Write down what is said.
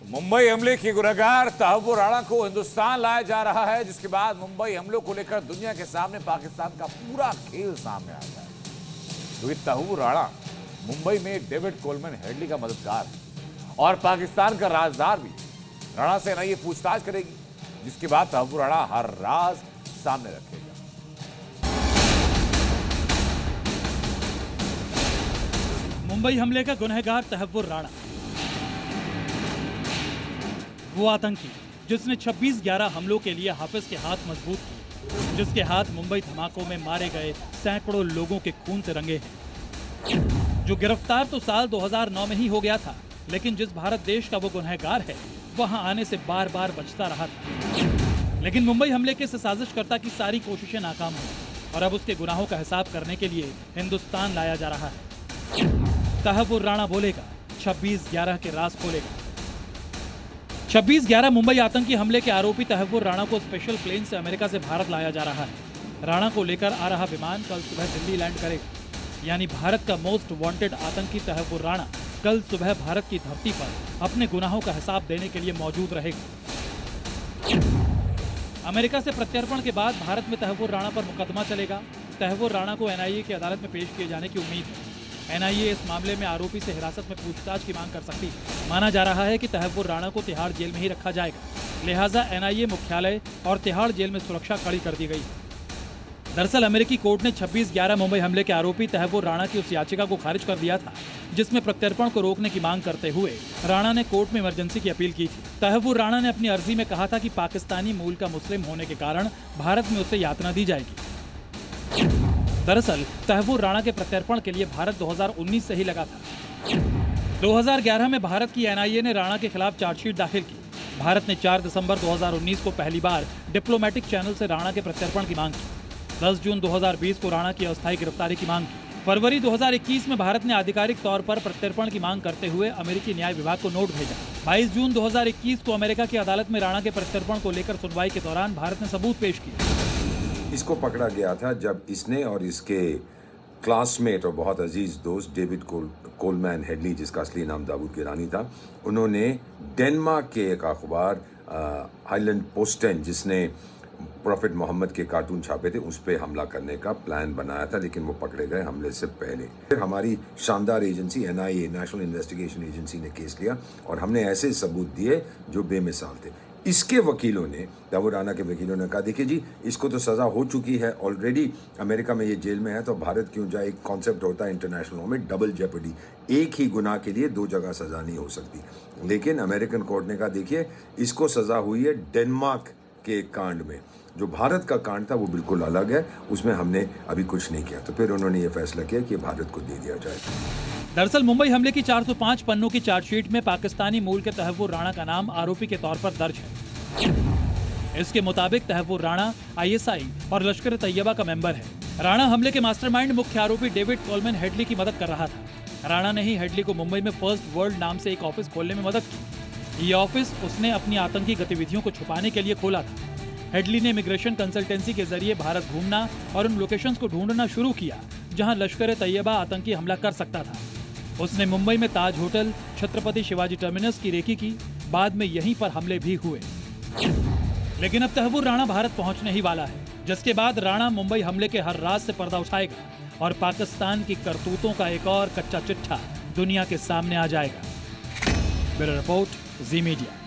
मुंबई हमले की गुनहगार तहव्वुर राणा को हिंदुस्तान लाया जा रहा है, जिसके बाद मुंबई हमलों को लेकर दुनिया के सामने पाकिस्तान का पूरा खेल सामने आ गया है। क्योंकि तहव्वुर राणा मुंबई में डेविड कोलमैन हेडली का मददगार है और पाकिस्तान का राजदार भी। राणा से एनआईए पूछताछ करेगी, जिसके बाद तहव्वुर राणा हर राज सामने रखेगा। मुंबई हमले का गुनहगार तहव्वुर राणा, वो आतंकी जिसने 26/11 हमलों के लिए हाफिज के हाथ मजबूत किए, जिसके हाथ मुंबई धमाकों में मारे गए सैकड़ों लोगों के खून से रंगे हैं, जो गिरफ्तार तो साल 2009 में ही हो गया था, लेकिन जिस भारत देश का वो गुनहगार है वहां आने से बार बार बचता रहा था। लेकिन मुंबई हमले के साजिशकर्ता की सारी कोशिशें नाकाम हुई और अब उसके गुनाहों का हिसाब करने के लिए हिंदुस्तान लाया जा रहा है। तहव्वुर राणा बोलेगा, 26/11 के राज खोलेगा। 26/11 मुंबई आतंकी हमले के आरोपी तहव्वुर राणा को स्पेशल प्लेन से अमेरिका से भारत लाया जा रहा है। राणा को लेकर आ रहा विमान कल सुबह दिल्ली लैंड करेगा, यानी भारत का मोस्ट वांटेड आतंकी तहव्वुर राणा कल सुबह भारत की धरती पर अपने गुनाहों का हिसाब देने के लिए मौजूद रहेगा। अमेरिका से प्रत्यर्पण के बाद भारत में तहव्वुर राणा पर मुकदमा चलेगा। तहव्वुर राणा को एनआईए की अदालत में पेश किए जाने की उम्मीद है। एनआईए इस मामले में आरोपी से हिरासत में पूछताछ की मांग कर सकती है। माना जा रहा है कि तहव्वुर राणा को तिहाड़ जेल में ही रखा जाएगा, लिहाजा एनआईए मुख्यालय और तिहाड़ जेल में सुरक्षा कड़ी कर दी गई है। दरअसल अमेरिकी कोर्ट ने 26/11 मुंबई हमले के आरोपी तहव्वुर राणा की उस याचिका को खारिज कर दिया था, जिसमें प्रत्यर्पण को रोकने की मांग करते हुए राणा ने कोर्ट में इमरजेंसी की अपील की थी। तहव्वुर राणा ने अपनी अर्जी में कहा था कि पाकिस्तानी मूल का मुस्लिम होने के कारण भारत में उसे यातना दी जाएगी। दरअसल तहव्वुर राणा के प्रत्यर्पण के लिए भारत 2019 से ही लगा था। 2011 में भारत की एनआईए ने राणा के खिलाफ चार्जशीट दाखिल की। भारत ने 4 दिसंबर 2019 को पहली बार डिप्लोमेटिक चैनल से राणा के प्रत्यर्पण की मांग की। 10 जून 2020 को राणा की अस्थायी गिरफ्तारी की मांग की। फरवरी 2021 में भारत ने आधिकारिक तौर पर प्रत्यर्पण की मांग करते हुए अमेरिकी न्याय विभाग को नोट भेजा। 22 जून 2021 को अमेरिका की अदालत में राणा के प्रत्यर्पण को लेकर सुनवाई के दौरान भारत ने सबूत पेश किए। इसको पकड़ा गया था जब इसने और इसके क्लासमेट और बहुत अजीज दोस्त डेविड कोलमैन हेडली, जिसका असली नाम दाऊद गिलानी था, उन्होंने डेनमार्क के एक अखबार हाइलैंड पोस्टन, जिसने प्रॉफिट मोहम्मद के कार्टून छापे थे, उस पर हमला करने का प्लान बनाया था, लेकिन वो पकड़े गए हमले से पहले। फिर हमारी शानदार agency NIA, national investigation agency ने केस लिया और हमने ऐसे सबूत दिए जो बेमिसाल थे। इसके वकीलों ने, तहव्वुर राणा के वकीलों ने कहा, देखिए जी, इसको तो सज़ा हो चुकी है ऑलरेडी, अमेरिका में ये जेल में है, तो भारत क्यों जाए। एक कॉन्सेप्ट होता है इंटरनेशनल लॉ में, डबल जेपडी, एक ही गुनाह के लिए 2 जगह सज़ा नहीं हो सकती। लेकिन अमेरिकन कोर्ट ने कहा, देखिए, इसको सज़ा हुई है डेनमार्क के कांड में, जो भारत का कांड था वो बिल्कुल अलग है, उसमें हमने अभी कुछ नहीं किया। तो फिर उन्होंने ये फैसला किया कि भारत को दे दिया जाए। दरअसल मुंबई हमले की 405 पन्नों की चार्जशीट में पाकिस्तानी मूल के तहव्वुर राणा का नाम आरोपी के तौर पर दर्ज है। इसके मुताबिक तहव्वुर राणा आईएसआई और लश्कर तैयबा का मेंबर है। राणा हमले के मास्टरमाइंड मुख्य आरोपी डेविड कोलमैन हेडली की मदद कर रहा था। राणा ने ही हेडली को मुंबई में फर्स्ट वर्ल्ड नाम से एक ऑफिस खोलने में मदद की। ये ऑफिस उसने अपनी आतंकी गतिविधियों को छुपाने के लिए खोला था। हेडली ने इमिग्रेशन कंसल्टेंसी के जरिए भारत घूमना और उन लोकेशंस को ढूंढना शुरू किया जहां लश्कर तैयबा आतंकी हमला कर सकता था। उसने मुंबई में ताज होटल, छत्रपति शिवाजी टर्मिनस की रेकी की। बाद में यहीं पर हमले भी हुए। लेकिन अब तहव्वुर राणा भारत पहुंचने ही वाला है, जिसके बाद राणा मुंबई हमले के हर राज से पर्दा उठाएगा और पाकिस्तान की करतूतों का एक और कच्चा चिट्ठा दुनिया के सामने आ जाएगा। ब्यूरो रिपोर्ट, जी मीडिया।